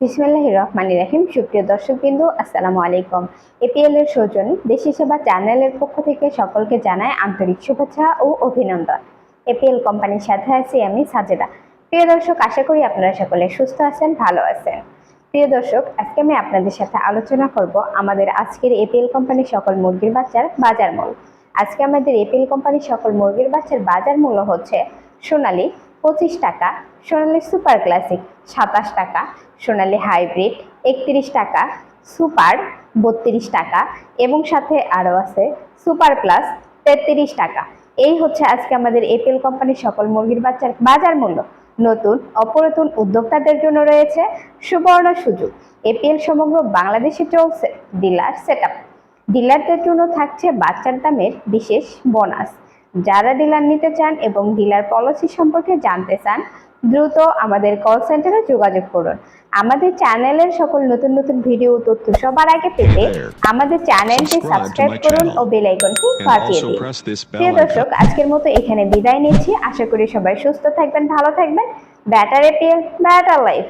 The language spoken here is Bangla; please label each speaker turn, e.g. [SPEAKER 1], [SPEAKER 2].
[SPEAKER 1] বিসমিল্লাহির রহমানির রহিম। সুপ্রিয় দর্শকবৃন্দ, আসসালামু আলাইকুম। এপিএল এর সৌজন্যে দেশি সেবা চ্যানেলের পক্ষ থেকে সকলকে জানাই আন্তরিক শুভেচ্ছা ও অভিনন্দন। এপিএল কোম্পানির সাথে আছি আমি সাজেদা। প্রিয় দর্শক, আশা করি আপনারা সকলে সুস্থ আছেন, ভালো আছেন। প্রিয় দর্শক, আজকে আমি আপনাদের সাথে আলোচনা করব আমাদের আজকের এপিএল কোম্পানির সকল মুরগির বাচ্চার বাজার মূল্য। আজকে আমাদের এপিএল কোম্পানির সকল মুরগির বাচ্চার বাজার মূল্য হচ্ছে সোনালী 25 টাকা, সোনালী সুপার ক্লাসিক 27 টাকা, সোনালী হাইব্রিড 31 টাকা, সুপার 32 টাকা এবং সাথে আরও আছে সুপার প্লাস 33 টাকা। এই হচ্ছে আজকে আমাদের এপিএল কোম্পানির সকল মুরগির বাচ্চার বাজার মূল্য। নতুন অপরাতন উদ্যোক্তাদের জন্য রয়েছে সুবর্ণ সুযোগ। এপিএল সমগ্র বাংলাদেশে চলছে ডিলার সেটআপ। ডিলারদের জন্য থাকছে বাচ্চার দামের বিশেষ বোনাস। যারা ডিলার নিতে চান এবং ডিলার পলিসি সম্পর্কে জানতে চান, দ্রুত আমাদের কল সেন্টারে যোগাযোগ করুন। আমাদের চ্যানেলের সকল নতুন নতুন ভিডিও তথ্য সবার আগে পেতে আমাদের চ্যানেলটি সাবস্ক্রাইব করুন ও বেল আইকনটি বাজিয়ে দিন। প্রিয় দর্শক, আজকের মতো এখানে বিদায় নিচ্ছি। আশা করি সবাই সুস্থ থাকবেন, ভালো থাকবেন। Batter APL, batter life.